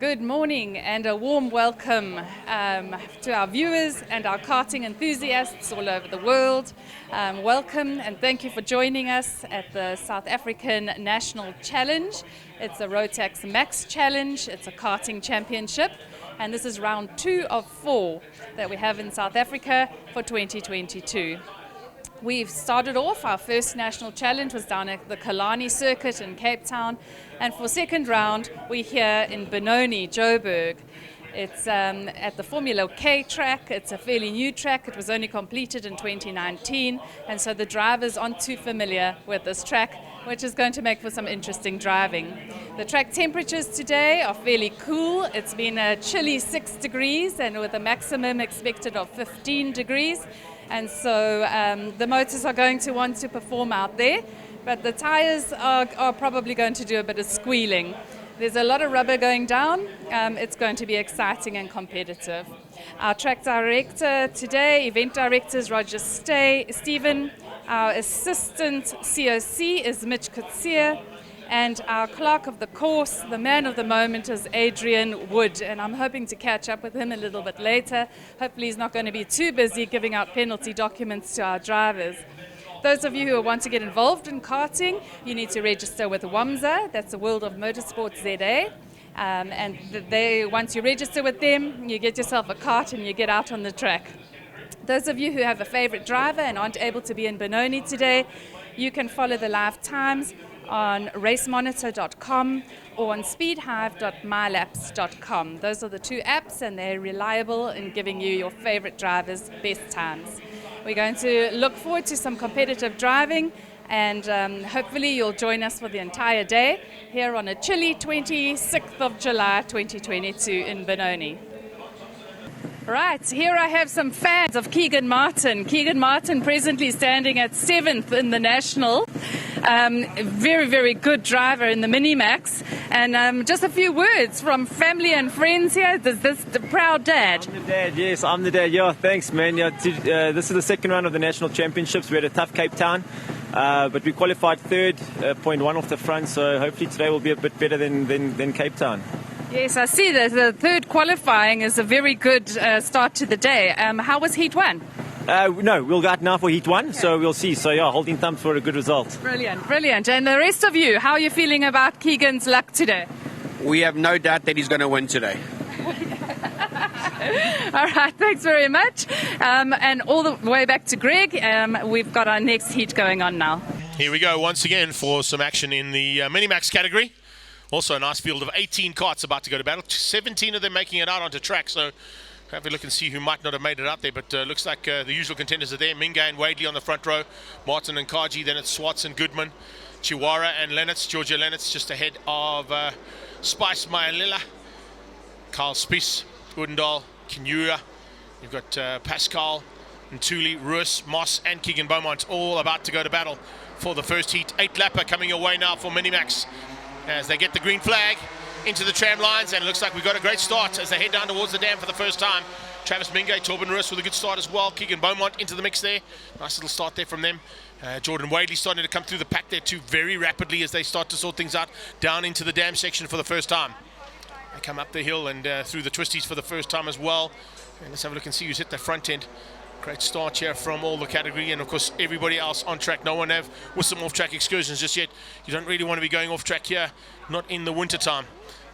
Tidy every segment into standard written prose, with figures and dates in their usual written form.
Good morning and a warm welcome to our viewers and our karting enthusiasts all over the world. Welcome and thank you for joining us at the South African National Challenge. It's a Rotax Max Challenge. It's a karting championship, and this is round 2 of 4 that we have in South Africa for 2022. We've started off, our first national challenge was down at the Kalani circuit in Cape Town, and for second round we're here in Benoni, Joburg. It's at the Formula K track. It's a fairly new track. It was only completed in 2019, and so the drivers aren't too familiar with this track, which is going to make for some interesting driving. The track temperatures today are fairly cool. It's been a chilly 6 degrees and with a maximum expected of 15 degrees. And so the motors are going to want to perform out there, but the tires are probably going to do a bit of squealing. There's a lot of rubber going down. It's going to be exciting and competitive. Our track director today, event director, is Roger Stephen. Our assistant COC is Mitch Kutsia. And our clerk of the course, the man of the moment, is Adrian Wood. And I'm hoping to catch up with him a little bit later. Hopefully he's not going to be too busy giving out penalty documents to our drivers. Those of you who want to get involved in karting, you need to register with WAMZA. That's the World of Motorsport ZA. Once you register with them, you get yourself a kart and you get out on the track. Those of you who have a favorite driver and aren't able to be in Benoni today, you can follow the live times on racemonitor.com or on speedhive.mylaps.com. Those are the 2 apps, and they're reliable in giving you your favorite drivers' best times. We're going to look forward to some competitive driving, and hopefully you'll join us for the entire day here on a chilly 26th of July 2022 in Benoni. Right, here I have some fans of Keegan Martin. Keegan Martin presently standing at 7th in the National. Very, very good driver in the Minimax. And just a few words from family and friends here. This the proud dad. I'm the dad, yes, I'm the dad. Yeah, thanks, man. Yeah, this is the second round of the National Championships. We had a tough Cape Town, but we qualified third, 0.1 off the front, so hopefully today will be a bit better than Cape Town. Yes, I see that the third qualifying is a very good start to the day. How was Heat 1? No, we'll go out now for Heat 1, so we'll see. So, yeah, holding thumbs for a good result. Brilliant, brilliant. And the rest of you, how are you feeling about Keegan's luck today? We have no doubt that he's going to win today. All right, thanks very much. And all the way back to Greg, we've got our next heat going on now. Here we go once again for some action in the Minimax category. Also a nice field of 18 karts about to go to battle. 17 of them making it out onto track, so have a look and see who might not have made it out there, but looks like the usual contenders are there. Minga and Wadley on the front row, Martin and Kaji, then it's Swartz and Goodman, Chiwara and Lennox, Georgia Lennox just ahead of Spice Mayalila, Carl Spies, Udendal, Kinyua. You've got Pascal, Ntuli, Roos, Moss and Keegan Beaumont all about to go to battle for the first heat. 8-lapper coming your way now for Minimax as they get the green flag into the tram lines, and it looks like we've got a great start as they head down towards the dam for the first time. Travis Mingay, Torben Roos with a good start as well. Keegan Beaumont into the mix there. Nice little start there from them. Jordan Wadley starting to come through the pack there too very rapidly as they start to sort things out down into the dam section for the first time. They come up the hill and through the twisties for the first time as well. And let's have a look and see who's hit the front end. Great start here from all the category, and of course everybody else on track. No one have with some off-track excursions just yet. You don't really want to be going off track here, not in the winter time.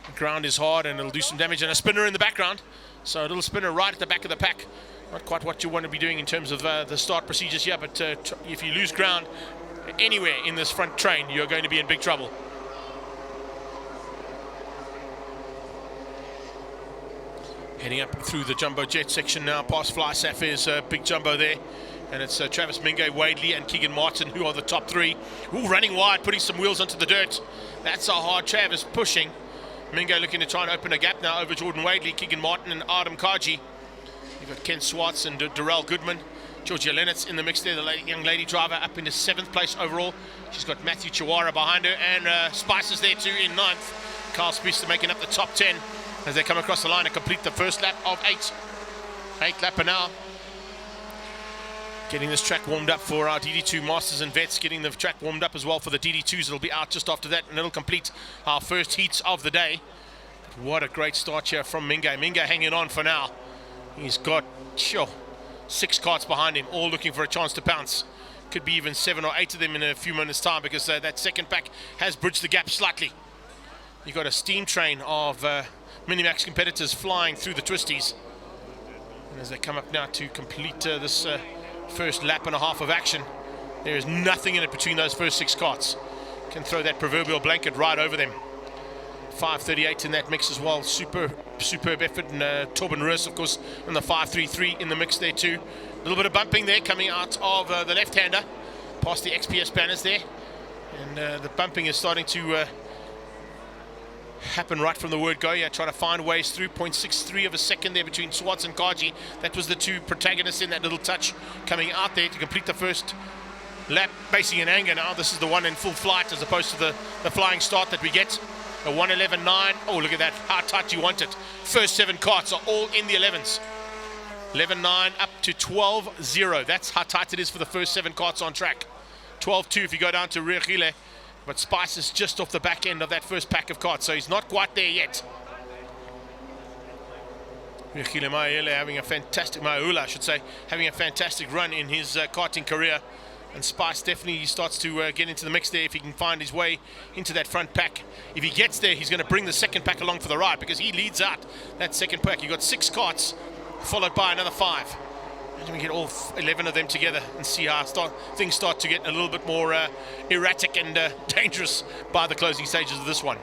The ground is hard and it'll do some damage, and a spinner in the background. So a little spinner right at the back of the pack. Not quite what you want to be doing in terms of the start procedures here, but if you lose ground anywhere in this front train, you're going to be in big trouble. Heading up through the jumbo jet section now, past Fly Sapphire's big jumbo there. And it's Travis Mingay, Wadley and Keegan Martin who are the top 3. Ooh, running wide, putting some wheels onto the dirt. That's how hard Travis pushing. Mingay looking to try and open a gap now over Jordan Wadley, Keegan Martin and Adam Kaji. You've got Ken Swartz and Darrell Goodman. Georgia Lennox in the mix there, the young lady driver up into 7th place overall. She's got Matthew Chiwara behind her, and Spice is there too in 9th. Carl Spies making up the top 10 as they come across the line and complete the first lap of 8. 8-lapper now. Getting this track warmed up for our DD2 Masters and Vets, getting the track warmed up as well for the DD2s. It'll be out just after that, and it'll complete our first heats of the day. What a great start here from Minge. Minge hanging on for now. He's got, 6 carts behind him, all looking for a chance to pounce. Could be even 7 or 8 of them in a few minutes' time, because that second pack has bridged the gap slightly. You've got a steam train of Minimax competitors flying through the twisties. And as they come up now to complete this first lap and a half of action, there is nothing in it between those first 6 carts. Can throw that proverbial blanket right over them. 5:38 in that mix as well. Superb effort. And Torben Roos, of course, on the 5:33 in the mix there too. A little bit of bumping there coming out of the left-hander past the XPS banners there. And the bumping is starting to happen right from the word go. Yeah, trying to find ways through. 0.63 of a second there between Swartz and Kaji. That was the 2 protagonists in that little touch coming out there to complete the first lap, basing in anger. Now this is the one in full flight as opposed to the flying start that we get. A 1:11.9. Oh, look at that, how tight you want it. First 7 carts are all in the 11s. 11.9 up to 12.0. That's how tight it is for the first 7 carts on track. 12.2 if you go down to Riachile. But Spice is just off the back end of that first pack of carts, so he's not quite there yet. Riachile Maele having a fantastic, Maula I should say, having a fantastic run in his karting career. And Spice definitely starts to get into the mix there if he can find his way into that front pack. If he gets there, he's going to bring the second pack along for the ride, because he leads out that second pack. You've got 6 carts, followed by another 5. And we get all 11 of them together and see how things start to get a little bit more erratic and dangerous by the closing stages of this one.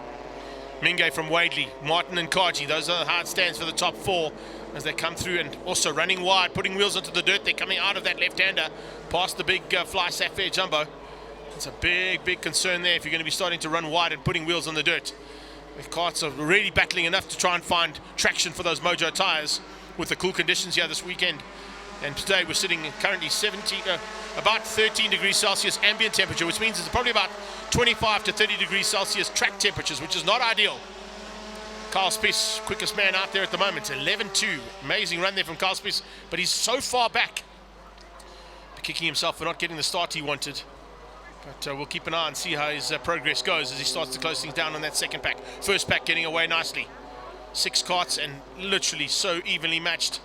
Minge from Wadley, Martin and Kaji, those are the hard stands for the top 4 as they come through, and also running wide, putting wheels onto the dirt. They're coming out of that left-hander past the big Fly Sapphire Jumbo. It's a big concern there if you're going to be starting to run wide and putting wheels on the dirt. The carts are really battling enough to try and find traction for those Mojo tyres with the cool conditions here this weekend. And today we're sitting currently about 13 degrees Celsius ambient temperature, which means it's probably about 25 to 30 degrees Celsius track temperatures, which is not ideal. Carl Spies, quickest man out there at the moment, 11.2. Amazing run there from Carl Spies, but he's so far back. Kicking himself for not getting the start he wanted. But we'll keep an eye and see how his progress goes as he starts to close things down on that second pack. First pack getting away nicely. 6 carts and literally so evenly matched.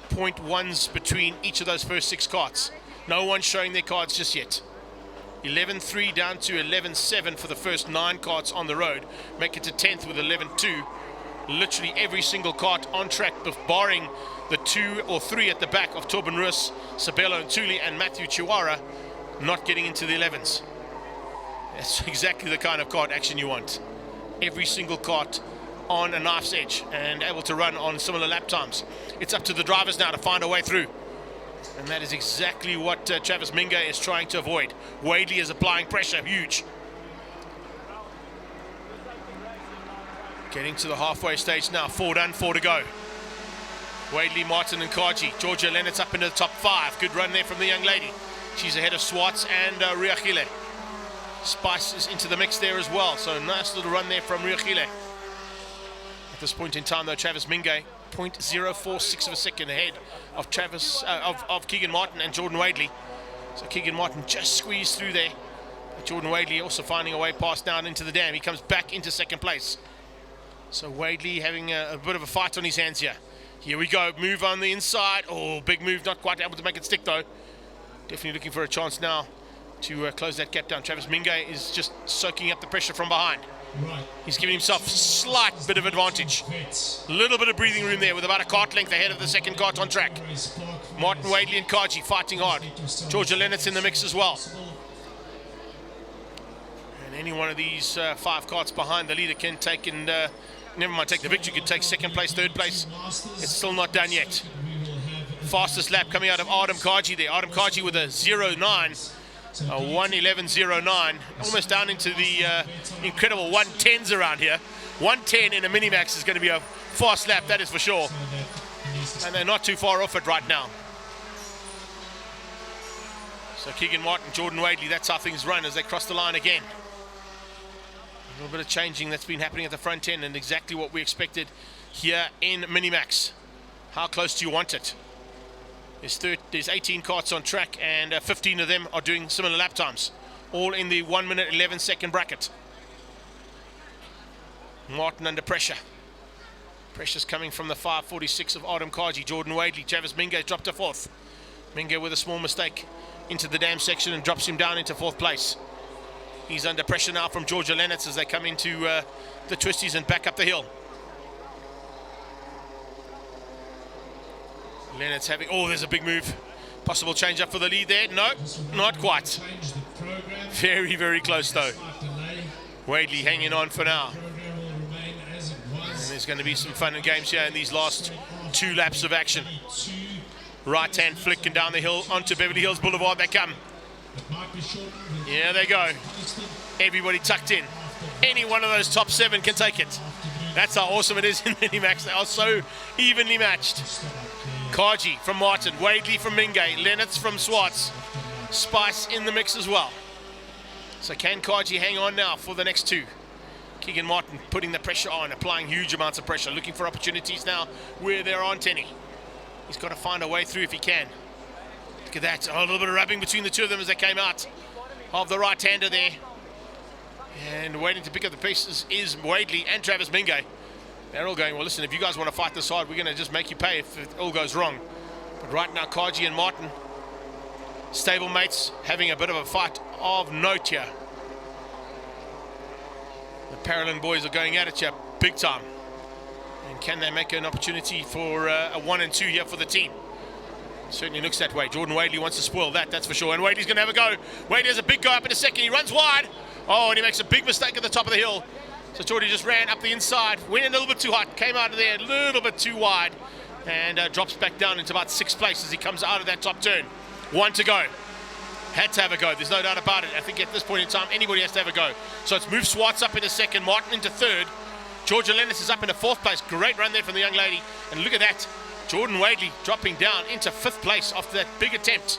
0.1s between each of those first 6 carts. No one showing their cards just yet. 11.3 down to 11.7 for the first 9 carts on the road. Make it to 10th with 11.2. Literally every single cart on track, barring the 2 or 3 at the back of Torben Roos, Sabelo and Tuli and Matthew Chiwara, not getting into the 11s. That's exactly the kind of kart action you want. Every single kart on a knife's edge and able to run on similar lap times. It's up to the drivers now to find a way through. And that is exactly what Travis Minge is trying to avoid. Wadley is applying pressure, huge. Getting to the halfway stage now, 4 done, 4 to go. Wadley, Martin and Kaji. Georgia Lennox up into the top 5. Good run there from the young lady. She's ahead of Swartz and Riachile. Spice is into the mix there as well. So nice little run there from Riachile. At this point in time though, Travis Minge 0.046 of a second ahead of of Keegan Martin and Jordan Wadley. So Keegan Martin just squeezed through there. But Jordan Wadley also finding a way past down into the dam. He comes back into second place. So Wadley having a bit of a fight on his hands here. Here we go, move on the inside. Oh, big move, not quite able to make it stick though. Definitely looking for a chance now to close that gap down. Travis Minge is just soaking up the pressure from behind. He's giving himself a slight bit of advantage. A little bit of breathing room there with about a kart length ahead of the second kart on track. Martin Wadley and Kaji fighting hard. Georgia Lennox in the mix as well. And any one of these 5 karts behind the leader can take and never mind take the victory, could take second place, third place. It's still not done yet. Fastest lap coming out of Adam Kaji there. Adam Kaji with a 0.9. A 1:11.09, almost down into the incredible 110s around here. 110 in a Minimax is going to be a fast lap, that is for sure. And they're not too far off it right now. So Keegan Martin, Jordan Wadley, that's how things run as they cross the line again. A little bit of changing that's been happening at the front end and exactly what we expected here in Minimax. How close do you want it? There's 18 karts on track and 15 of them are doing similar lap times, all in the 1 minute 11 second bracket. Martin under pressure. Pressure's coming from the 546 of Adam Kaji. Jordan Wadley, Travis Minge dropped to fourth. Minge with a small mistake into the dam section and drops him down into fourth place. He's under pressure now from Georgia Lennox as they come into the twisties and back up the hill. Lennox having, oh, there's a big move. Possible change up for the lead there. No, not quite. Very, very close though. Wadley hanging on for now. And there's going to be some fun and games here in these last 2 laps of action. Right hand flicking down the hill onto Beverly Hills Boulevard they come. Yeah, they go. Everybody tucked in. Any one of those top 7 can take it. That's how awesome it is in Minimax. They are so evenly matched. Kaji from Martin, Wadley from Minge, Lennox from Swartz. Spice in the mix as well. So can Kaji hang on now for the next 2? Keegan Martin putting the pressure on, applying huge amounts of pressure, looking for opportunities now where there aren't any. He's got to find a way through if he can. Look at that, a little bit of rubbing between the two of them as they came out of the right-hander there. And waiting to pick up the pieces is Wadley and Travis Minge. They're all going, well, listen, if you guys want to fight this hard, we're going to just make you pay if it all goes wrong. But right now, Kaji and Martin, stablemates, having a bit of a fight of note here. The Paralympic boys are going at it here big time. And can they make an opportunity for a 1 and 2 here for the team? Certainly looks that way. Jordan Wadley wants to spoil that, that's for sure. And Wadley's going to have a go. Wadley has a big go up in a second. He runs wide. Oh, and he makes a big mistake at the top of the hill. So Jordy just ran up the inside, went a little bit too hot, came out of there a little bit too wide, and drops back down into about 6th place as he comes out of that top turn. 1 to go. Had to have a go, there's no doubt about it. I think at this point in time, anybody has to have a go. So it's moved Swartz up into 2nd, Martin into 3rd. Georgia Lennox is up into 4th place. Great run there from the young lady. And look at that, Jordan Wadley dropping down into 5th place after that big attempt.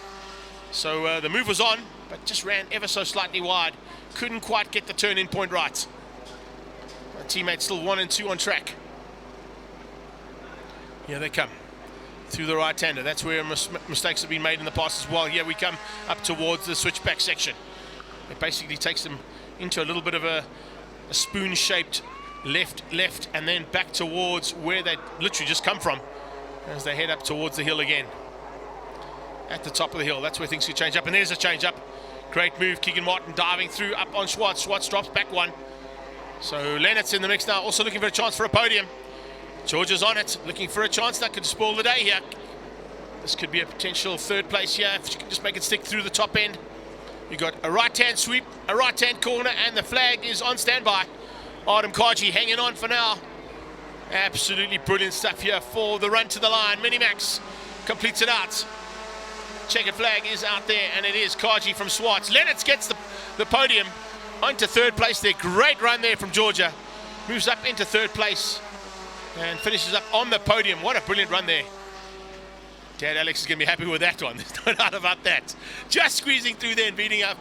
So the move was on, but just ran ever so slightly wide. Couldn't quite get the turn-in point right. My teammates still 1 and 2 on track. Here they come through the right-hander. That's where mistakes have been made in the past as well. Here we come up towards the switchback section. It basically takes them into a little bit of a spoon-shaped left, and then back towards where they literally just come from as they head up towards the hill again. At the top of the hill, that's where things can change up, and there's a change up. Great move, Keegan Martin diving through up on Swartz. Swartz drops back 1. So Lennox in the mix now, also looking for a chance for a podium. Georgia's on it, looking for a chance that could spoil the day here. This could be a potential 3rd place here if you can just make it stick through the top end. You've got a right-hand sweep, a right-hand corner, and the flag is on standby. Adam Kaji hanging on for now. Absolutely brilliant stuff here for the run to the line. Minimax completes it out. Checkered flag is out there, and it is Kaji from Swartz. Lennox gets the podium onto 3rd place there. Great run there from Georgia. Moves up into 3rd place and finishes up on the podium. What a brilliant run there. Dad Alex is going to be happy with that one. There's no doubt about that. Just squeezing through there and beating up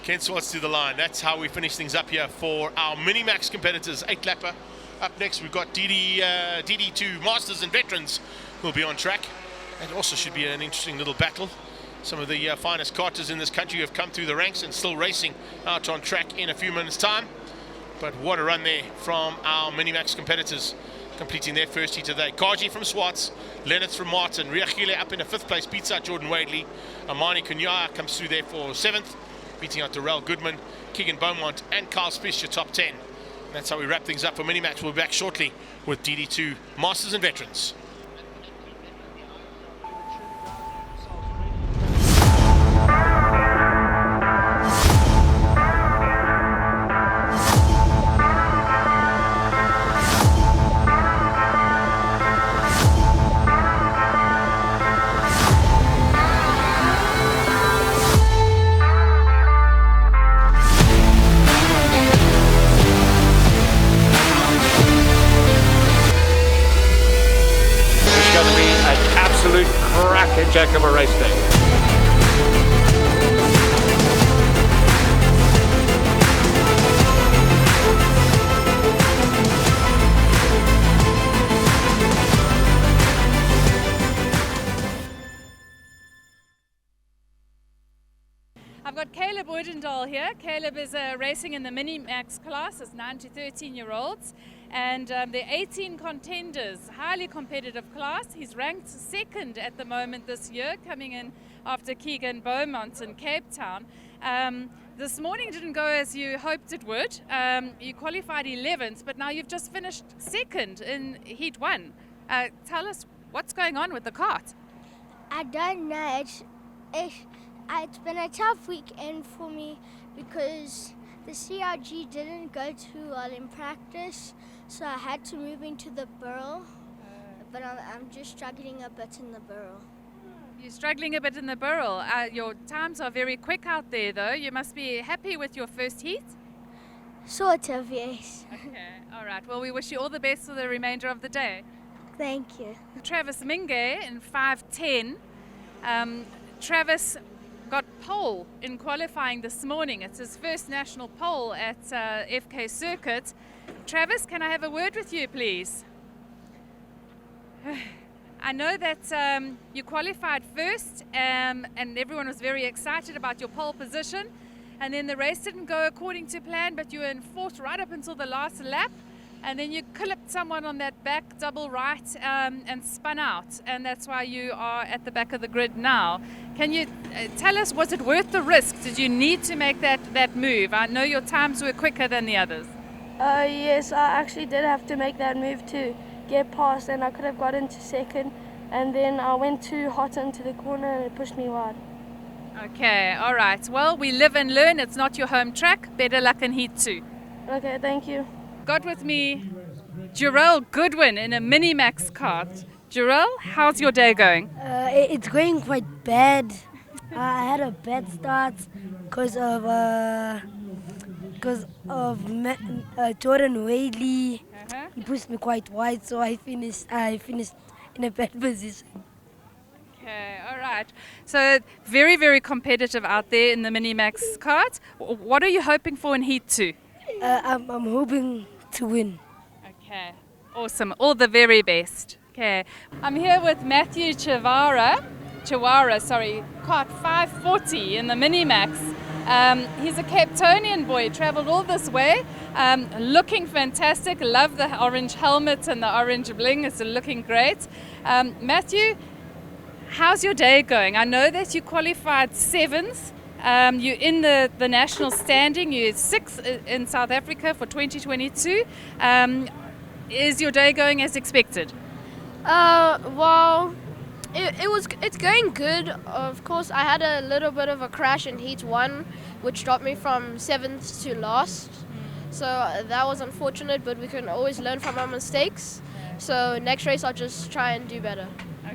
Ken Swartz to the line. That's how we finish things up here for our Minimax competitors. 8-lapper. Up next, we've got DD2 Masters and Veterans who will be on track. It also should be an interesting little battle. Some of the finest karters in this country have come through the ranks and still racing out on track in a few minutes' time. But what a run there from our Minimax competitors, completing their first heat today. Kaji from Swartz, Lennox from Martin, Riachile up into 5th place, beats out Jordan Wadley. Amani Kunyaya comes through there for 7th, beating out Darrell Goodman, Keegan Beaumont, and Carl Spish, your top 10. And that's how we wrap things up for Minimax. We'll be back shortly with DD2 Masters and Veterans. Check of a race day. I've got Caleb Woodendal here. Caleb is racing in the Minimax class as 9 to 13-year-olds. And there are 18 contenders, highly competitive class. He's ranked second at the moment this year, coming in after Keegan Beaumont in Cape Town. This morning didn't go as you hoped it would. You qualified 11th, but now you've just finished second in Heat 1. Tell us what's going on with the kart. I don't know. It's been a tough weekend for me because the CRG didn't go too well in practice, so I had to move into the barrel. But I'm just struggling a bit in the barrel. You're struggling a bit in the barrel. Your times are very quick out there, though. You must be happy with your first heat. Sort of, yes. Okay, all right. Well, we wish you all the best for the remainder of the day. Thank you. Travis Minge in 5:10. Travis got pole in qualifying this morning. It's his first national pole at FK Circuit. Travis, can I have a word with you, please? I know that you qualified first and everyone was very excited about your pole position. And then the race didn't go according to plan, but you were in fourth right up until the last lap. And then you clipped someone on that back double right and spun out. And that's why you are at the back of the grid now. Can you tell us, was it worth the risk? Did you need to make that move? I know your times were quicker than the others. Yes, I actually did have to make that move to get past, and I could have got into second. And then I went too hot into the corner and it pushed me wide. Okay, all right. Well, we live and learn. It's not your home track. Better luck in Heat 2. Okay, thank you. Got with me Jarell Goodwin in a Minimax kart. Jarell, how's your day going? It's going quite bad. I had a bad start because of Jordan Wadley. He pushed me quite wide, so I finished in a bad position. Okay, all right. So very, very competitive out there in the Minimax kart. What are you hoping for in Heat 2? I'm hoping to win. Okay, awesome. All the very best. Okay, I'm here with Matthew Chiwara, kart 540 in the Minimax. He's a Cape Townian boy, traveled all this way, looking fantastic. Love the orange helmet and the orange bling. It's looking great. Matthew, how's your day going? I know that you qualified 7th. You're in the national standing. You're 6th in South Africa for 2022. Is your day going as expected? Well, it's going good. Of course, I had a little bit of a crash in Heat 1, which dropped me from 7th to last. So that was unfortunate, but we can always learn from our mistakes. So next race, I'll just try and do better.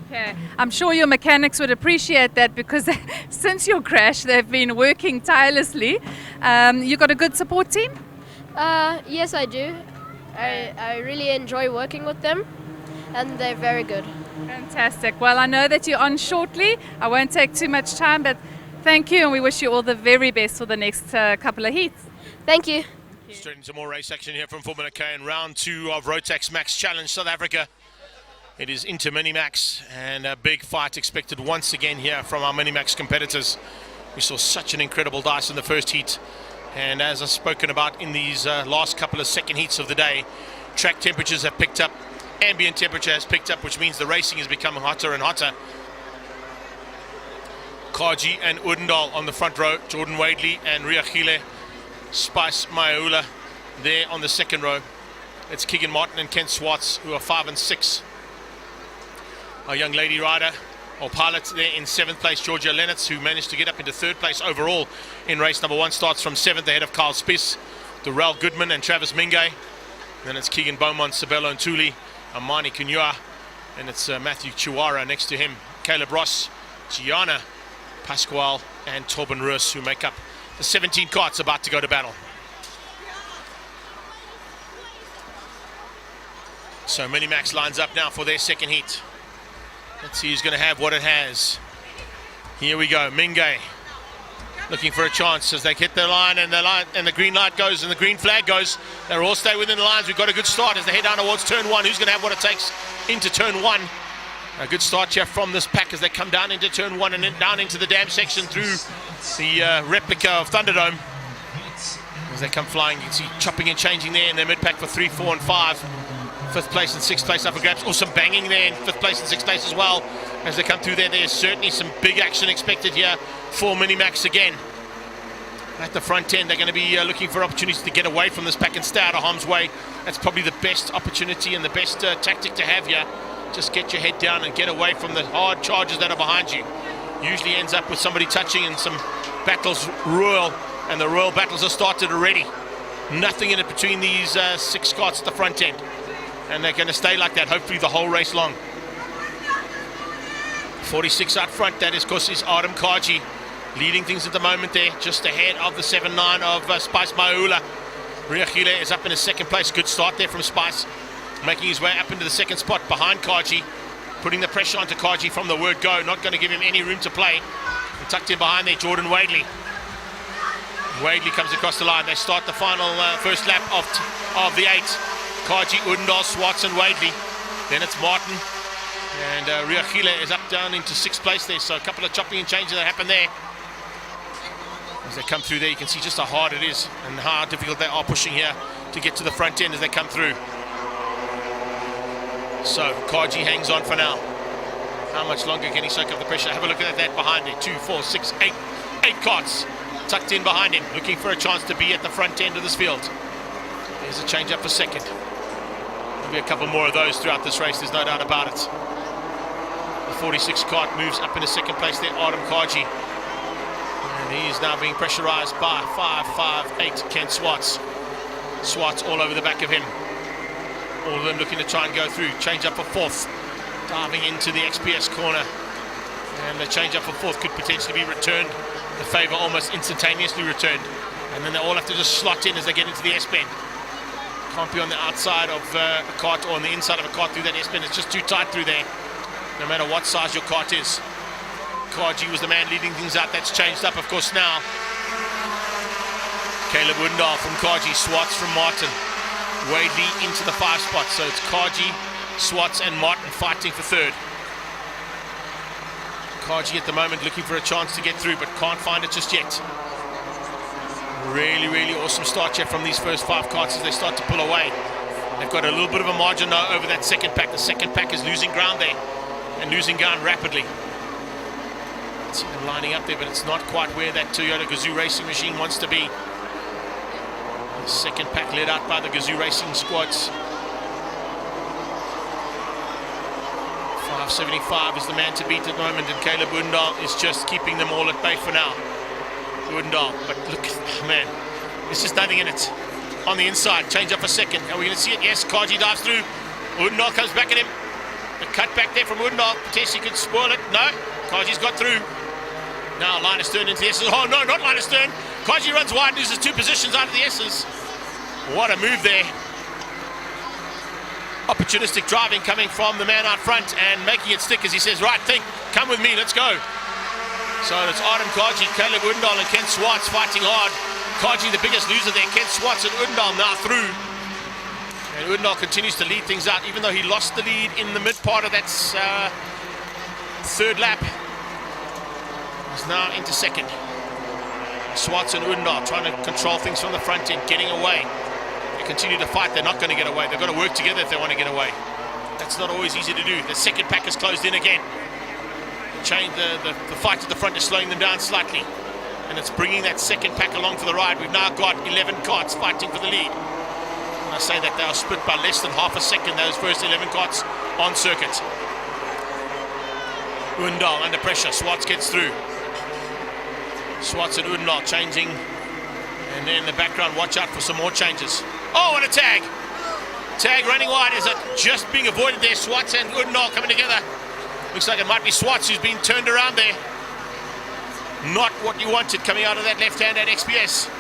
Okay, I'm sure your mechanics would appreciate that because since your crash, they've been working tirelessly. You got a good support team? Yes, I do. I really enjoy working with them, and they're very good. Fantastic. Well, I know that you're on shortly. I won't take too much time, but thank you, and we wish you all the very best for the next couple of heats. Thank you. Straight into more race action here from Formula K in round 2 of Rotax Max Challenge South Africa. It is into Minimax, and a big fight expected once again here from our Minimax competitors. We saw such an incredible dice in the first heat, and as I've spoken about in these last couple of second heats of the day, track temperatures have picked up, ambient temperature has picked up, which means the racing is becoming hotter and hotter. Kaji and Udendal on the front row, Jordan Wadley and Riachile, Spice Mayaula there on the second row. It's Keegan Martin and Kent Swartz who are 5 and 6. Our young lady rider or pilot there in 7th place, Georgia Lennox, who managed to get up into 3rd place overall in race number 1, starts from 7th ahead of Carl Spies, Darrell Goodman and Travis Minge. Then it's Keegan Beaumont, Sabelo Ntuli, Amani Kunyua, and it's Matthew Chiwara next to him, Caleb Ross, Gianna Pasquale and Torben Roos, who make up the 17 karts about to go to battle. So Minimax lines up now for their second heat. Let's see who's going to have what it has. Here we go, Minge looking for a chance as they hit the line, and the green light goes and the green flag goes. They'll all stay within the lines. We've got a good start as they head down towards turn 1. Who's going to have what it takes into turn 1? A good start here from this pack as they come down into turn 1 and then down into the dam section through the replica of Thunderdome. As they come flying, you can see chopping and changing there in their mid-pack for 3, 4 and 5. 5th place and 6th place up for grabs. Some banging there in 5th place and 6th place as well. As they come through there, there's certainly some big action expected here for Minimax again. At the front end, they're going to be looking for opportunities to get away from this pack and stay out of harm's way. That's probably the best opportunity and the best tactic to have here. Just get your head down and get away from the hard charges that are behind you. Usually ends up with somebody touching and some battles royal, and the royal battles are started already. Nothing in it between these 6 carts at the front end. And they're going to stay like that, hopefully the whole race long. 46 out front, that is, of course, is Adam Kaji. Leading things at the moment there, just ahead of the 7-9 of Spice Maula. Riachile is up in his 2nd place. Good start there from Spice. Making his way up into the 2nd spot behind Kaji. Putting the pressure onto Kaji from the word go. Not going to give him any room to play. And tucked in behind there, Jordan Wadley. Wadley comes across the line. They start the final first lap of the 8. Kaji, Udendal, Swartz and Wadley. Then it's Martin. And Riachile is up down into 6th place there. So a couple of chopping and changes that happen there. As they come through there, you can see just how hard it is and how difficult they are pushing here to get to the front end as they come through. So Kaji hangs on for now. How much longer can he soak up the pressure? Have a look at that behind it. 2, 4, 6, 8 carts tucked in behind him, looking for a chance to be at the front end of this field. There's a change up for 2nd. There'll be a couple more of those throughout this race, there's no doubt about it. The 46 cart moves up in the 2nd place there, Adam Kaji. And he's now being pressurized by 5, 8, Kent Swartz. Swartz all over the back of him. All of them looking to try and go through. Change up for 4th. Diving into the XPS corner. And the change up for 4th could potentially be returned. The favour almost instantaneously returned. And then they all have to just slot in as they get into the S-bend. Can't be on the outside of a cart or on the inside of a cart through that S-bend. It's just too tight through there, no matter what size your cart is. Kaji was the man leading things out. That's changed up, of course, now. Caleb Woodendal from Kaji, Swartz from Martin. Wadley into the 5 spot. So it's Kaji, Swartz and Martin fighting for 3rd. Kaji at the moment looking for a chance to get through, but can't find it just yet. Really, really awesome start here from these first 5 carts as they start to pull away. They've got a little bit of a margin now over that 2nd pack. The 2nd pack is losing ground there and losing ground rapidly. See them lining up there, but it's not quite where that Toyota Gazoo Racing machine wants to be. The 2nd pack led out by the Gazoo Racing squads. 575 is the man to beat at the moment, and Caleb Woodendal is just keeping them all at bay for now. Woodendal, but look, man, there's just nothing in it. On the inside, change up for 2nd. Are we going to see it? Yes, Kaji dives through. Woodendal comes back at him. The cut back there from Woodendal potentially could spoil it. No, Kaji's got through. Now Linus Stern into the S's. Oh no, not Linus Stern. Kaji runs wide, loses 2 positions out of the S's. What a move there. Opportunistic driving coming from the man out front and making it stick as he says, right, think, come with me, let's go. So it's Adam Kaji, Caleb Woodendal and Kent Swartz fighting hard. Kaji the biggest loser there. Kent Swartz and Woodendal now through. And Woodendal continues to lead things out, even though he lost the lead in the mid part of that 3rd lap. He's now into 2nd. Swartz and Woodendal trying to control things from the front end, getting away. They continue to fight, they're not going to get away. They've got to work together if they want to get away. That's not always easy to do. The 2nd pack is closed in again. The fight at the front is slowing them down slightly. And it's bringing that 2nd pack along for the ride. We've now got 11 carts fighting for the lead. When I say that, they are split by less than half a second, those first 11 carts on circuit. Woodendal under pressure. Swartz gets through. Swartz and Woodendal changing. And then in the background, watch out for some more changes. Oh, and a tag. Tag running wide. Is it just being avoided there? Swartz and Woodendal coming together. Looks like it might be Swartz who's been turned around there. Not what you wanted coming out of that left hand at XPS.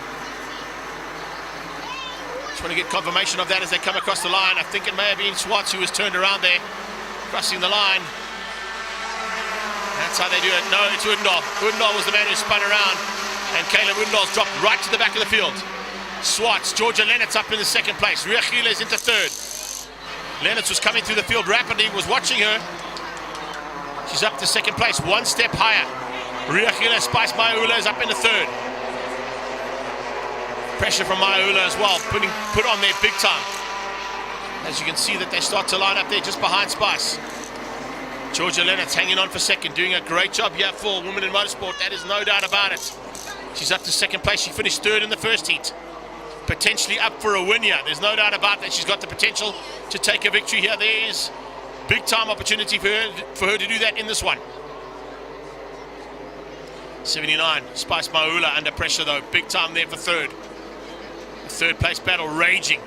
Just want to get confirmation of that as they come across the line. I think it may have been Swartz who was turned around there, crossing the line. That's how they do it. No, it's Woodendal. Woodendal was the man who spun around, and Caleb Woodendal's dropped right to the back of the field. Swartz, Georgia Lennox up in the 2nd place. Riachile is into 3rd. Lennox was coming through the field rapidly, was watching her. She's up to 2nd place, 1 step higher. Riachile Spice Maula is up in the 3rd. Pressure from Maula as well, put on there big time. As you can see that they start to line up there just behind Spice. Georgia Lennox hanging on for second, doing a great job here for women in motorsport, that is no doubt about it. She's up to second place, she finished third in the first heat. Potentially up for a win here, there's no doubt about that. She's got the potential to take a victory here. There is big time opportunity for her to do that in this one. 79, Spice Maula under pressure though, big time there for third. The third place battle raging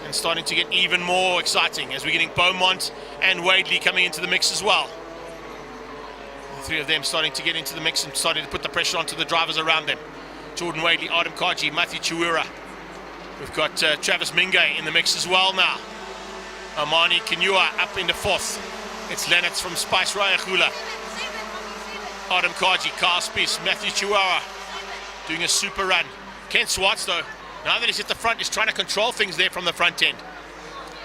and starting to get even more exciting as we're getting Beaumont and Wadley coming into the mix as well. The three of them starting to get into the mix and starting to put the pressure onto the drivers around them. Jordan Wadley, Adam Kaji, Matthew Chiwira. We've got Travis Mingay in the mix as well now. Amani Kinua up into fourth. It's Lennox from Spice Rayakula. Adam Kaji, Carl Spies, Matthew Chiwara doing a super run. Ken Swartz though, now that he's at the front, is trying to control things there from the front end.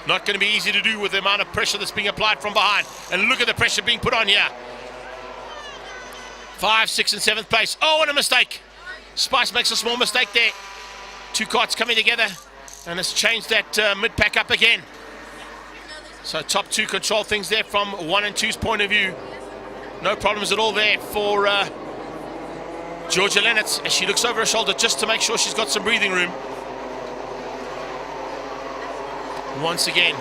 Not going to be easy to do with the amount of pressure that's being applied from behind. And look at the pressure being put on here. 5, 6 and 7th place. Oh, and a mistake. Spice makes a small mistake there. Two carts coming together and it's changed that mid-pack up again. So top two control things there from 1 and 2's point of view. No problems at all there for Georgia Lennox as she looks over her shoulder just to make sure she's got some breathing room. Once again,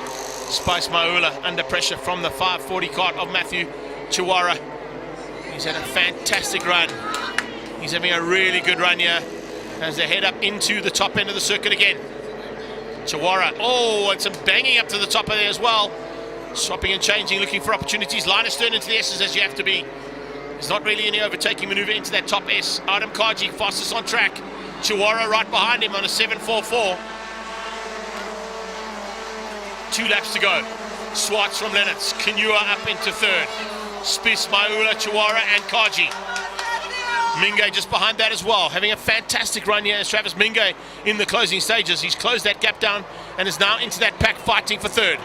Spice Maula under pressure from the 540 cart of Matthew Chiwara. He's had a fantastic run. He's having a really good run here as they head up into the top end of the circuit again. Chiwara, oh, and some banging up to the top of there as well. Swapping and changing, looking for opportunities. Line astern into the S's as you have to be. There's not really any overtaking maneuver into that top S. Adam Kaji, fastest on track. Chiwara right behind him on a 7.44. 2 laps to go. Swartz from Lennox. Kinua up into third. Spies, Maula, Chiwara and Kaji. Mingay just behind that as well. Having a fantastic run here as Travis Mingay in the closing stages. He's closed that gap down and is now into that pack fighting for third.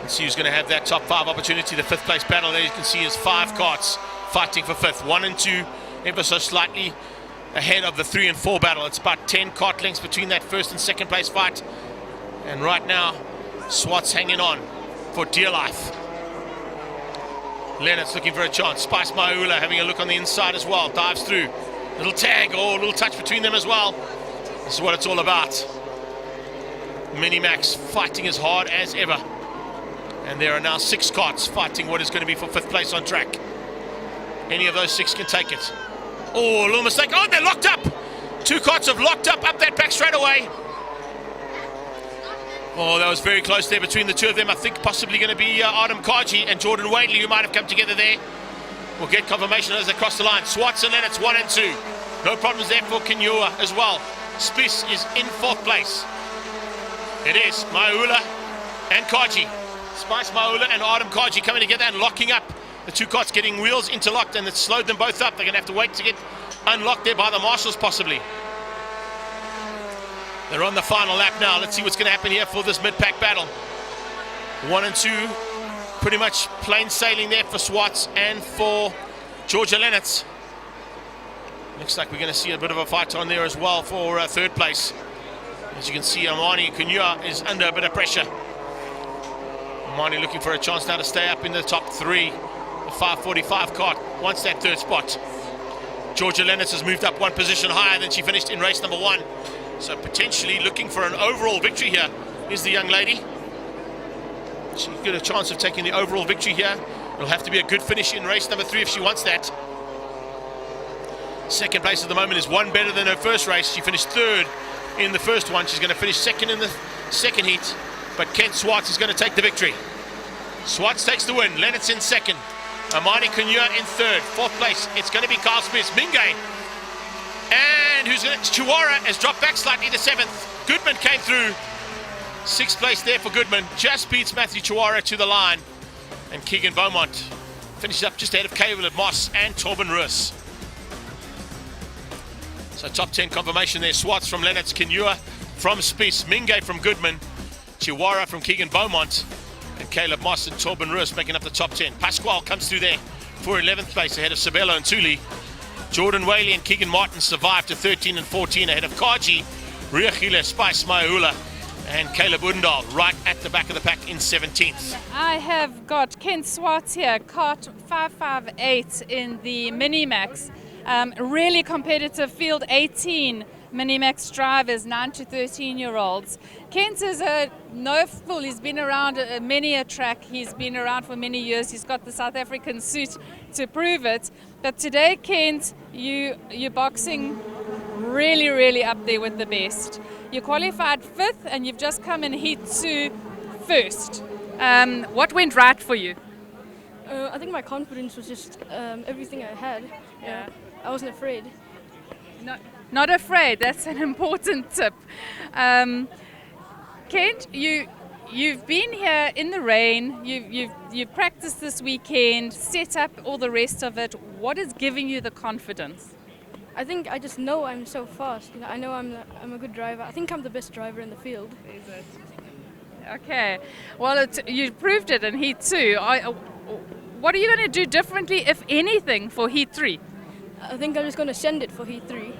Let's see who's going to have that top 5 opportunity. The 5th place battle there you can see is 5 carts fighting for 5th. 1 and 2 ever so slightly ahead of the 3 and 4 battle. It's about 10 cart lengths between that 1st and 2nd place fight. And right now, Swartz hanging on for dear life. Lennox looking for a chance. Spice Maula having a look on the inside as well. Dives through. Little tag, oh, a little touch between them as well. This is what it's all about. Minimax fighting as hard as ever. And there are now 6 carts fighting what is going to be for 5th place on track. Any of those 6 can take it. Oh, a little mistake. Oh, they're locked up. 2 carts have locked up that back straight away. Oh, that was very close there between the two of them. I think possibly going to be Adam Kaji and Jordan Wadley who might have come together there. We'll get confirmation as they cross the line. Swartz and Lennox 1 and 2. No problems there for Kinua as well. Spies is in 4th place. It is Maula and Kaji. Spice Maula and Adam Kaji coming together and locking up. The 2 carts getting wheels interlocked and it slowed them both up. They're going to have to wait to get unlocked there by the marshals possibly. They're on the final lap now. Let's see what's going to happen here for this mid-pack battle. 1 and 2 pretty much plain sailing there for Swartz and for Georgia Lennox. Looks like we're going to see a bit of a fight on there as well for 3rd place. As you can see, Amani Kinua is under a bit of pressure. Amani looking for a chance now to stay up in the top 3. The 545 cart wants that 3rd spot. Georgia Lennox has moved up 1 position higher than she finished in race number 1. So potentially looking for an overall victory here is the young lady. She's got a chance of taking the overall victory here. It'll have to be a good finish in race number 3 if she wants that. 2nd place at the moment is 1 better than her first race. She finished 3rd in the first one. She's going to finish 2nd in the 2nd heat. But Kent Swartz is going to take the victory. Swartz takes the win. Lennox in 2nd. Amani Kinua in 3rd. 4th place, it's going to be Carl Smith. Mingay. And who's going to... Chiwara has dropped back slightly to 7th. Goodman came through. 6th place there for Goodman. Just beats Matthew Chiwara to the line. And Keegan Beaumont finishes up just ahead of Caleb Moss and Torben Roos. So top 10 confirmation there. Swartz from Lennox, Kinua from Spies, Mingay from Goodman, Chiwara from Keegan Beaumont, and Caleb Moss and Torben Roos making up the top 10. Pasquale comes through there for 11th place ahead of Sabello and Tuli. Jordan Whaley and Keegan Martin survived to 13 and 14 ahead of Kaji, Riachile, Spice Mayula, and Caleb Undal right at the back of the pack in 17th. I have got Kent Swartz here, cart 558 in the Minimax. Really competitive field, 18 Minimax drivers, 9 to 13-year-olds. Kent is a no fool. He's been around many a track. He's been around for many years. He's got the South African suit to prove it. But today, Kent, you're boxing really, really up there with the best. You qualified 5th and you've just come in Heat 2 first. What went right for you? I think my confidence was just everything I had. Yeah. I wasn't afraid. Not afraid. That's an important tip. Kent, you've been here in the rain. You've practiced this weekend, set up all the rest of it. What is giving you the confidence? I think I just know I'm so fast. I know I'm a good driver. I think I'm the best driver in the field. Is it? Okay. Well, you proved it in Heat 2. What are you going to do differently, if anything, for Heat 3? I think I'm just going to send it for Heat 3.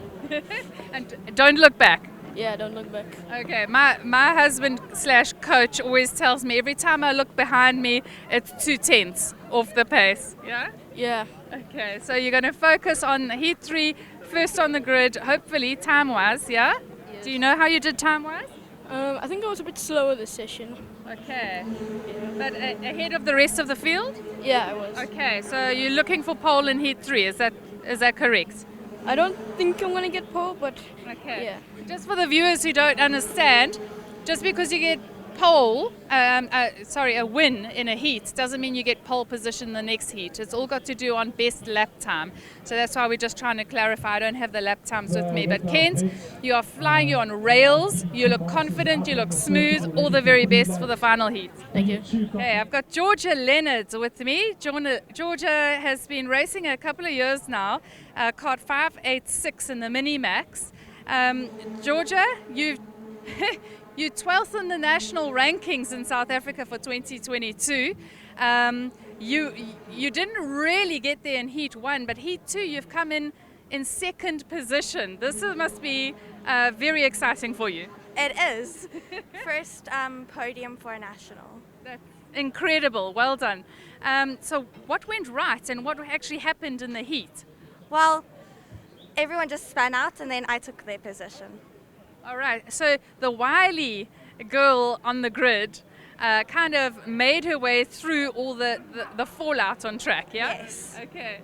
And don't look back. Yeah, don't look back. Okay, my husband / coach always tells me every time I look behind me, it's 2/10 off the pace. Yeah? Yeah. Okay, so you're going to focus on Heat 3, first on the grid, hopefully time-wise, yeah? Yes. Do you know how you did time-wise? I think I was a bit slower this session. Okay. But ahead of the rest of the field? Yeah, I was. Okay, so you're looking for pole in Heat 3, is that correct? I don't think I'm going to get pole, but okay. Yeah. Just for the viewers who don't understand, just because you get pole, a win in a heat doesn't mean you get pole position in the next heat. It's all got to do on best lap time. So that's why we're just trying to clarify. I don't have the lap times with me. But Kent, you are flying, you're on rails, you look confident, you look smooth. All the very best for the final heat. Thank you. Okay, I've got Georgia Leonard with me. Georgia has been racing a couple of years now, cart 586 in the Minimax. Georgia, you're 12th in the national rankings in South Africa for 2022. You didn't really get there in Heat 1, but Heat 2 you've come in second position. This must be very exciting for you. It is. First podium for a national. That's incredible. Well done. So what went right and what actually happened in the heat? Well, everyone just span out and then I took their position. All right, so the wily girl on the grid kind of made her way through all the fallout on track, yeah? Yes. Okay.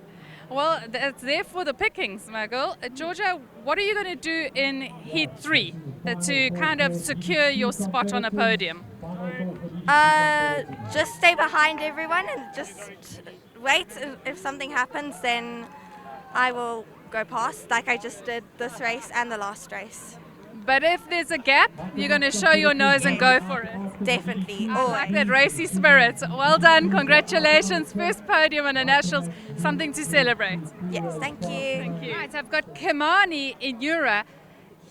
Well, that's there for the pickings, my girl. Georgia, what are you going to do in Heat 3 to kind of secure your spot on a podium? Just stay behind everyone and just wait. If something happens, then I will go past, like I just did this race and the last race. But if there's a gap, you're going to show your nose and go for it. Definitely, I always. like that racy spirit. Well done, congratulations. First podium on the Nationals, something to celebrate. Yes, thank you. Thank you. Right, I've got Kimani Inyura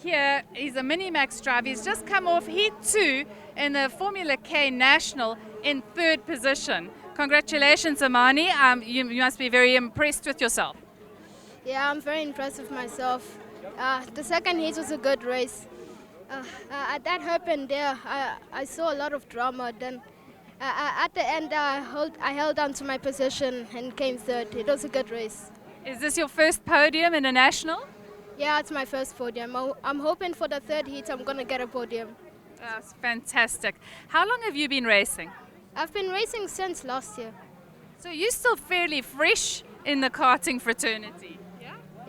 here. He's a Minimax driver. He's just come off Heat 2 in the Formula K National in 3rd position. Congratulations, Imani. You must be very impressed with yourself. Yeah, I'm very impressed with myself. The second heat was a good race. That happened there. I saw a lot of drama. Then at the end, I held on to my position and came 3rd. It was a good race. Is this your first podium in a national? Yeah, it's my first podium. I'm hoping for the 3rd heat I'm going to get a podium. That's fantastic. How long have you been racing? I've been racing since last year. So you're still fairly fresh in the karting fraternity?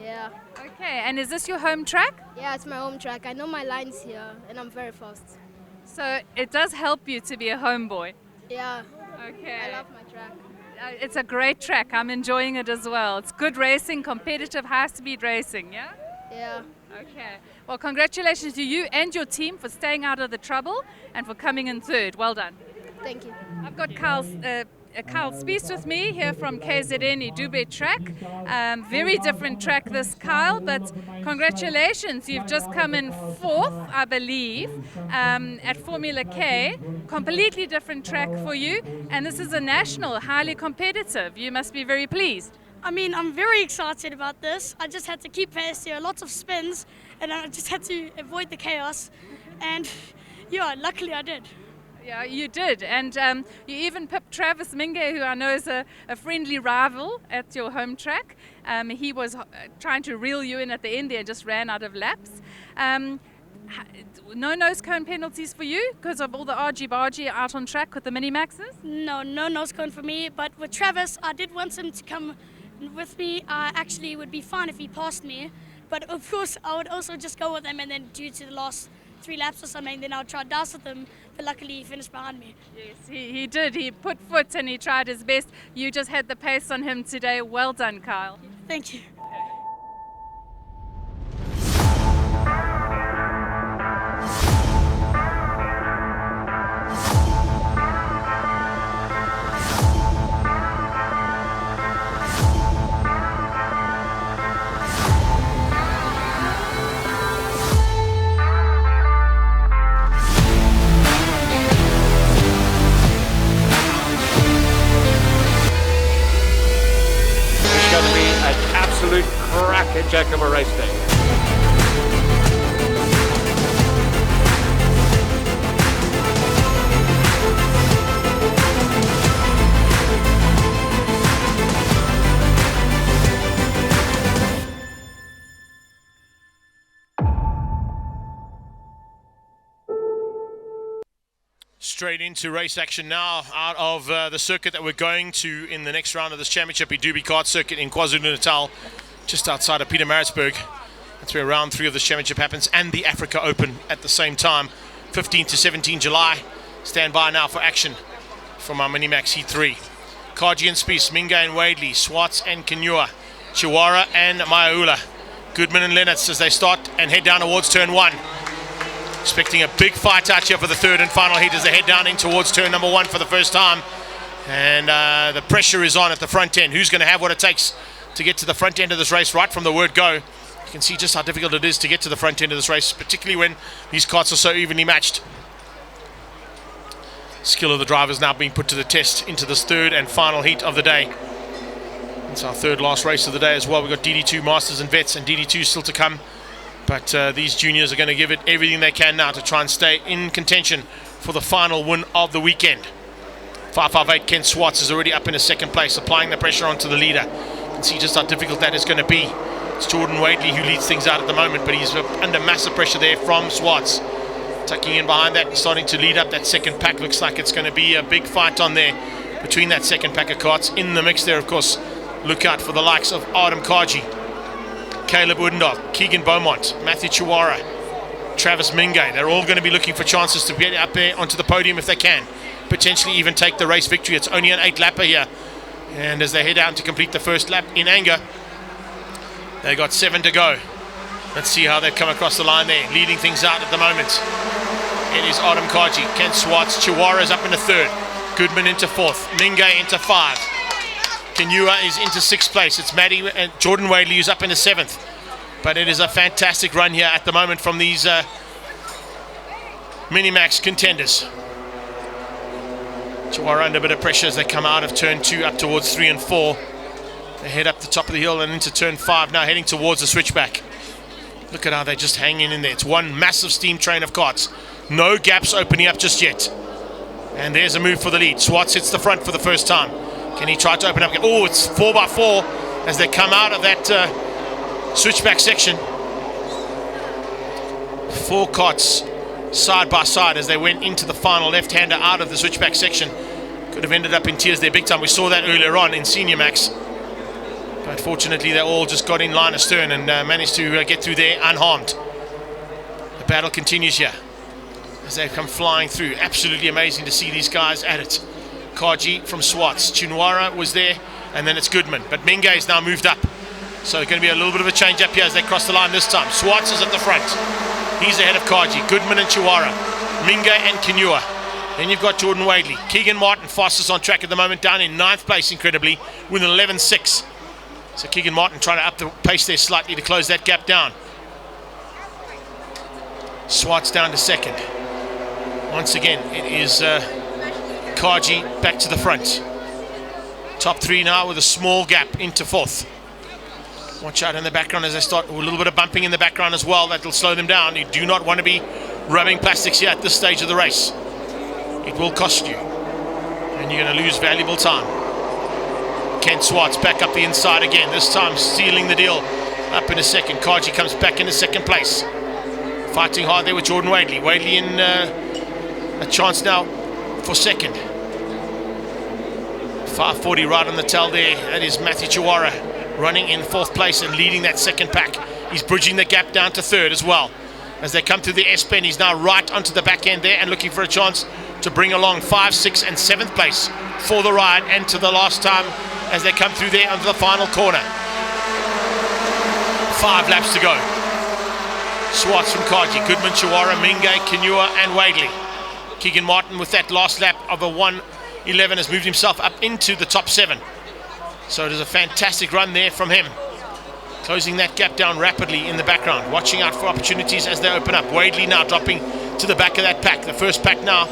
Yeah. Okay, and is this your home track? Yeah, it's my home track. I know my lines here, and I'm very fast. So it does help you to be a homeboy? Yeah. Okay. I love my track. It's a great track. I'm enjoying it as well. It's good racing, competitive, high-speed racing, yeah? Yeah. Okay. Well, congratulations to you and your team for staying out of the trouble and for coming in 3rd. Well done. Thank you. I've got Carl Spies with me here from KZN Idube track. Very different track this, Kyle, but congratulations. You've just come in 4th, I believe, at Formula K. Completely different track for you, and this is a national, highly competitive. You must be very pleased. I mean, I'm very excited about this. I just had to keep pace here, lots of spins, and I just had to avoid the chaos. And yeah, luckily I did. Yeah, you did. And you even pipped Travis Minge, who I know is a friendly rival at your home track. He was trying to reel you in at the end there and just ran out of laps. No nose cone penalties for you because of all the argy-bargy out on track with the mini-maxes? No nose cone for me. But with Travis, I did want him to come with me. I actually would be fine if he passed me. But of course, I would also just go with him, and then due to the last 3 laps or something, then I'll try douse with him, but luckily he finished behind me. Yes, he did. He put foot and he tried his best. You just had the pace on him today. Well done, Kyle. Thank you. Going to be an absolute cracker-jack of a race day. Straight into race action now out of the circuit that we're going to in the next round of this championship, Idubi Kart Circuit in KwaZulu-Natal, just outside of Pietermaritzburg. That's where round 3 of this championship happens, and the Africa Open at the same time, 15 to 17 July. Stand by now for action from our Minimax Heat 3. Kaji and Spies, Minga and Wadley, Swartz and Kenyua, Chiwara and Mayaula, Goodman and Lennox as they start and head down towards turn 1. Expecting a big fight out here for the third and final heat as they head down in towards turn number 1 for the first time. And the pressure is on at the front end. Who's going to have what it takes to get to the front end of this race right from the word go? You can see just how difficult it is to get to the front end of this race, particularly when these karts are so evenly matched. Skill of the drivers now being put to the test into this third and final heat of the day. It's our third last race of the day as well. We've got DD2 Masters and Vets, and DD2 still to come. But these juniors are going to give it everything they can now to try and stay in contention for the final win of the weekend. 558 Ken Swartz is already up in a second place, applying the pressure onto the leader. You can see just how difficult that is going to be. It's Jordan Wadley who leads things out at the moment, but he's under massive pressure there from Swartz. Tucking in behind that and starting to lead up that second pack. Looks like it's going to be a big fight on there between that second pack of karts. In the mix there, of course, look out for the likes of Adam Kaji, Caleb Woodendorf, Keegan Beaumont, Matthew Chiwara, Travis Minge. They're all going to be looking for chances to get up there onto the podium if they can. Potentially even take the race victory. It's only an 8-lapper here. And as they head out to complete the first lap in anger, they got 7 to go. Let's see how they've come across the line there. Leading things out at the moment, it is Adam Kaji, Ken Swartz, Chiwara is up into 3rd, Goodman into 4th, Minge into 5. Kenyua is into 6th place. It's Maddie and Jordan Wadley who's up into 7th. But it is a fantastic run here at the moment from these Minimax contenders. Chiwara under a bit of pressure as they come out of turn 2 up towards 3 and 4. They head up the top of the hill and into turn 5 now, heading towards the switchback. Look at how they're just hanging in there. It's one massive steam train of karts. No gaps opening up just yet. And there's a move for the lead. Swartz hits the front for the first time. Can he try to open up? Oh, it's 4x4 as they come out of that switchback section. 4 karts side by side as they went into the final left-hander out of the switchback section. Could have ended up in tears there big time. We saw that earlier on in Senior Max. But fortunately, they all just got in line astern and managed to get through there unharmed. The battle continues here as they come flying through. Absolutely amazing to see these guys at it. Kaji from Swartz, Chunwara was there, and then it's Goodman. But Minge is now moved up. So it's going to be a little bit of a change up here as they cross the line this time. Swartz is at the front. He's ahead of Kaji, Goodman and Chiwara, Minge and Kenyua. Then you've got Jordan Wadley. Keegan Martin, fastest on track at the moment, down in 9th place, incredibly, with an 11.6. So Keegan Martin trying to up the pace there slightly to close that gap down. Swartz down to 2nd. Once again, it is Kaji back to the front. Top 3 now with a small gap into 4th. Watch out in the background as they start. A little bit of bumping in the background as well. That will slow them down. You do not want to be rubbing plastics here at this stage of the race. It will cost you. And you're going to lose valuable time. Kent Swartz back up the inside again. This time sealing the deal up in a second. Kaji comes back into 2nd place. Fighting hard there with Jordan Wadley. Wadley in a chance now for 2nd. 5:40 right on the tail there. That is Matthew Chiwara running in 4th place and leading that 2nd pack. He's bridging the gap down to 3rd as well. As they come through the S-bend, he's now right onto the back end there and looking for a chance to bring along 5, 6 and 7th place for the ride and to the last time as they come through there onto the final corner. 5 laps to go. Swartz from Kaji, Goodman, Chiwara, Mingay, Kinua and Wadley. Keegan Martin with that last lap of a 1:11 has moved himself up into the top 7. So it is a fantastic run there from him. Closing that gap down rapidly in the background. Watching out for opportunities as they open up. Wadley now dropping to the back of that pack. The first pack now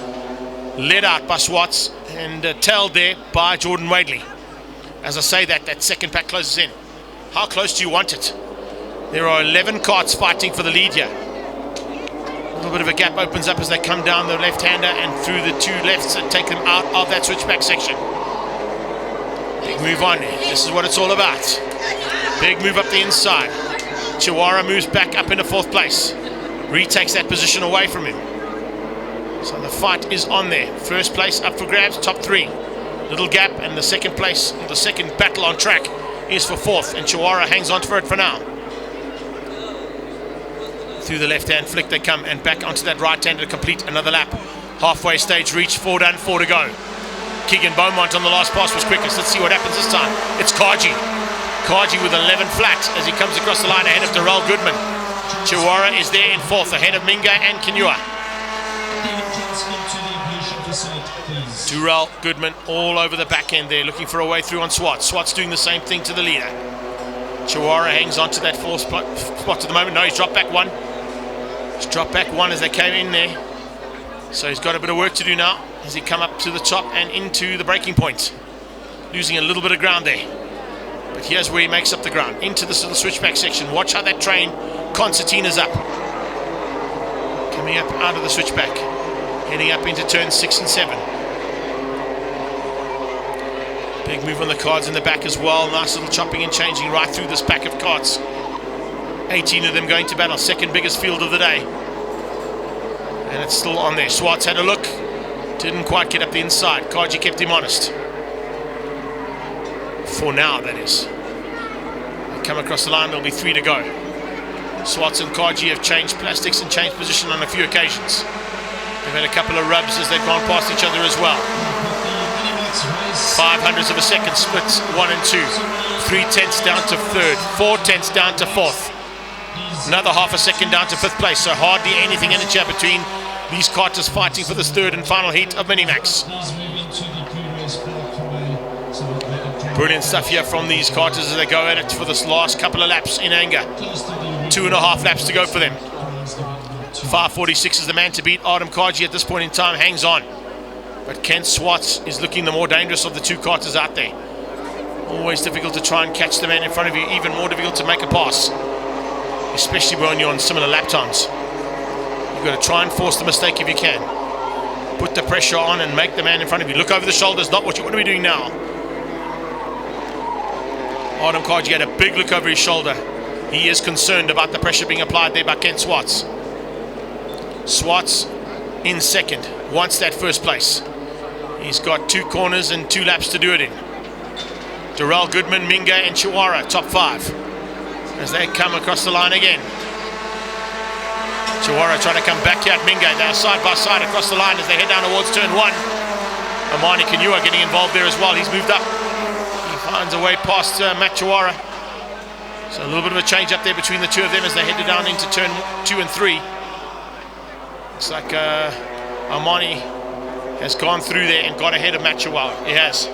led out by Swartz and tailed there by Jordan Wadley. As I say that 2nd pack closes in. How close do you want it? There are 11 carts fighting for the lead here. A little bit of a gap opens up as they come down the left-hander and through the 2 lefts and take them out of that switchback section. Big move on. This is what it's all about. Big move up the inside. Chiwara moves back up into 4th place. Retakes that position away from him. So the fight is on there. 1st place up for grabs, top 3. Little gap, and the 2nd place, the 2nd battle on track is for 4th, and Chiwara hangs on for it for now. Through the left-hand flick they come and back onto that right-hand to complete another lap. Halfway stage reach, 4 done, 4 to go. Keegan Beaumont on the last pass was quickest. Let's see what happens this time. It's Kaji. Kaji with 11 flat as he comes across the line ahead of Darrell Goodman. Chiwara is there in 4th ahead of Mingay and Kinua. Darrell Goodman all over the back end there looking for a way through on Swartz. Swartz doing the same thing to the leader. Chiwara hangs on to that 4th spot at the moment. No, he's dropped back 1. He's dropped back 1 as they came in there. So he's got a bit of work to do now as he come up to the top and into the breaking point. Losing a little bit of ground there. But here's where he makes up the ground. Into this little switchback section. Watch how that train concertina's up. Coming up out of the switchback. Heading up into turns 6 and 7. Big move on the cards in the back as well. Nice little chopping and changing right through this pack of carts. 18 of them going to battle. 2nd biggest field of the day. And it's still on there. Swartz had a look. Didn't quite get up the inside. Kaji kept him honest. For now, that is. They come across the line, there'll be 3 to go. Swartz and Kaji have changed plastics and changed position on a few occasions. They've had a couple of rubs as they've gone past each other as well. 0.05 of a second splits 1 and 2. 0.3 down to 3rd. 0.4 down to 4th. Another half a second down to 5th place. So hardly anything in the chat between these carters fighting for this 3rd and final heat of Minimax. Brilliant stuff here from these carters as they go at it for this last couple of laps in anger. 2.5 laps to go for them. 5:46 is the man to beat. Adam Kaji at this point in time hangs on. But Kent Swartz is looking the more dangerous of the 2 carters out there. Always difficult to try and catch the man in front of you. Even more difficult to make a pass. Especially when you're on similar lap times. You've got to try and force the mistake if you can. Put the pressure on and make the man in front of you. Look over the shoulders, not what you want to be doing now. Adam Kaji had a big look over his shoulder. He is concerned about the pressure being applied there by Kent Swartz. Swartz in 2nd, wants that 1st place. He's got 2 corners and 2 laps to do it in. Darrell Goodman, Mingay and Chiwara, top 5. As they come across the line again. Chiwara trying to come back here at Mingay. They're side by side across the line as they head down towards turn 1. Amani Kinua getting involved there as well. He's moved up. He finds a way past Matt Chiwara. So a little bit of a change up there between the 2 of them as they head down into turn 2 and 3. Looks like Amani has gone through there and got ahead of Matt Chiwara. He has.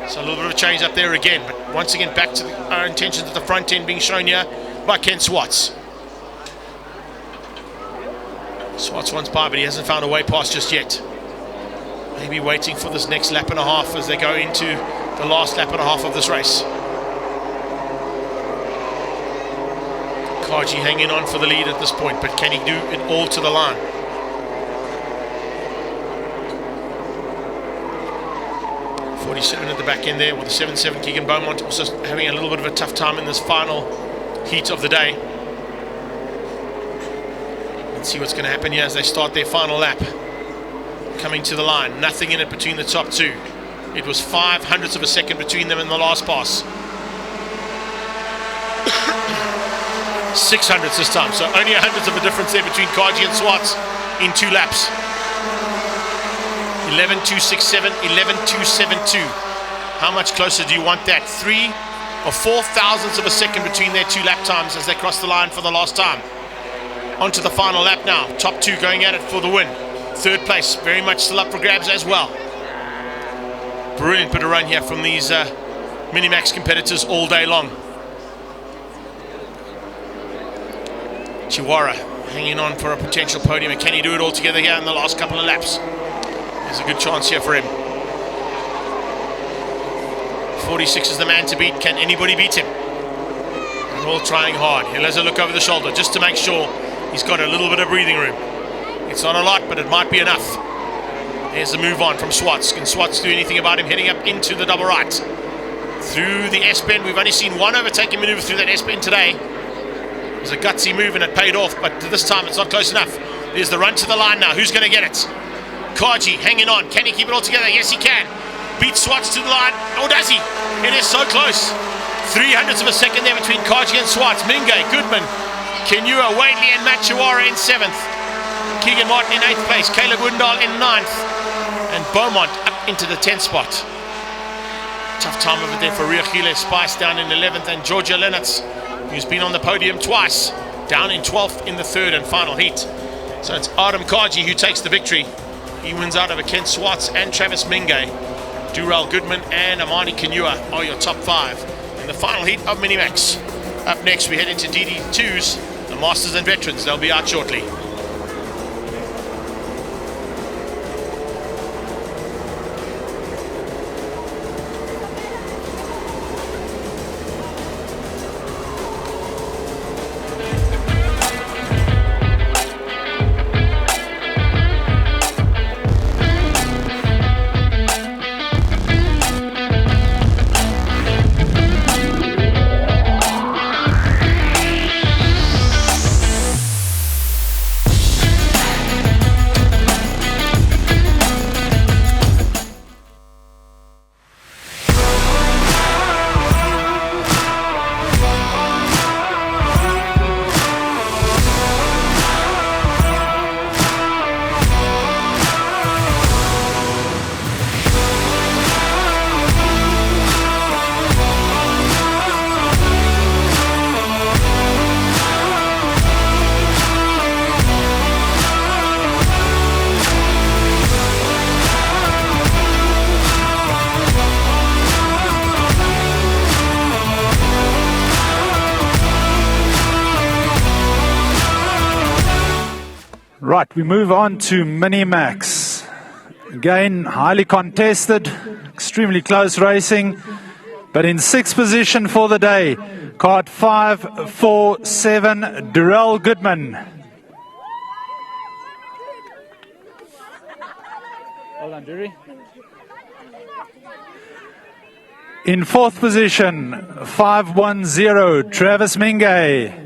So a little bit of a change up there again. But once again, back to our intentions at the front end being shown here by Kent Swartz. Swartz wants by, but he hasn't found a way past just yet. Maybe waiting for this next lap and a half as they go into the last lap and a half of this race. Kaji hanging on for the lead at this point, but can he do it all to the line? .47 at the back end there with the 7-7. Keegan Beaumont also having a little bit of a tough time in this final heat of the day. Let's see what's going to happen here as they start their final lap. Coming to the line, nothing in it between the top two. It was 0.05 of a second between them in the last pass. 0.06 this time, so only 100th of a difference there between Kaji and Swartz in 2 laps. 11.267, 11.272. How much closer do you want that? 3 or 4 thousandths of a second between their 2 lap times as they cross the line for the last time. On to the final lap now. Top 2 going at it for the win. 3rd place very much still up for grabs as well. Brilliant bit of run here from these Minimax competitors all day long. Chiwara hanging on for a potential podium, and can he do it all together here in the last couple of laps? There's a good chance here for him. 46 is the man to beat. Can anybody beat him? They're all trying hard. He'll has a look over the shoulder just to make sure he's got a little bit of breathing room. It's not a lot, but it might be enough. There's the move on from Swartz. Can Swartz do anything about him heading up into the double right? Through the S-bend. We've only seen one overtaking maneuver through that S-bend today. It was a gutsy move and it paid off, but this time it's not close enough. There's the run to the line now. Who's going to get it? Kaji hanging on. Can he keep it all together? Yes, he can. Beats Swartz to the line. Oh, does he? It is so close. 0.03 of a second there between Kaji and Swartz. Minge, Goodman, Kenua, Wadley and Machiwara in 7th. Keegan Martin in 8th place. Caleb Woodall in 9th. And Beaumont up into the 10th spot. Tough time over there for Riachile Spice down in 11th. And Georgia Lennox, who's been on the podium twice, down in 12th in the 3rd and final heat. So it's Adam Kaji who takes the victory. He wins out over Ken Swartz and Travis Minge. Durrell Goodman and Amani Kenua are your top 5 in the final heat of Minimax. Up next, we head into DD2s, the Masters and Veterans. They'll be out shortly. Right, we move on to Minimax. Again, highly contested, extremely close racing, but in 6th position for the day, card 547, Durrell Goodman. Hold on, Dury. In 4th position, 510, Travis Minge.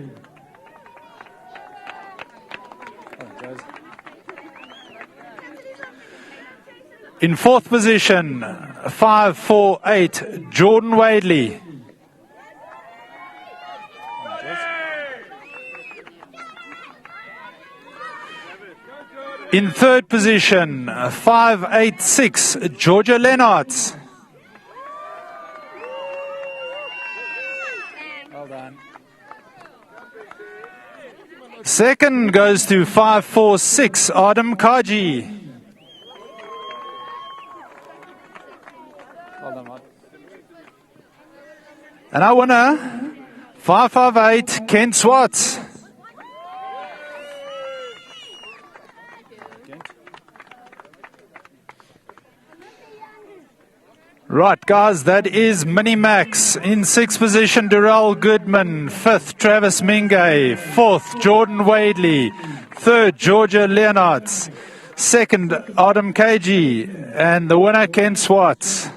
In 4th position, 548, Jordan Wadley. In 3rd position, 586, Georgia Lennart. Well done. 2nd goes to 546, Adam Kaji. And our winner, 558, Ken Swartz. Right, guys, that is Minimax. In 6th position, Durrell Goodman. 5th, Travis Mingay. 4th, Jordan Wadley. 3rd, Georgia Leonards. 2nd, Adam KG. And the winner, Ken Swartz.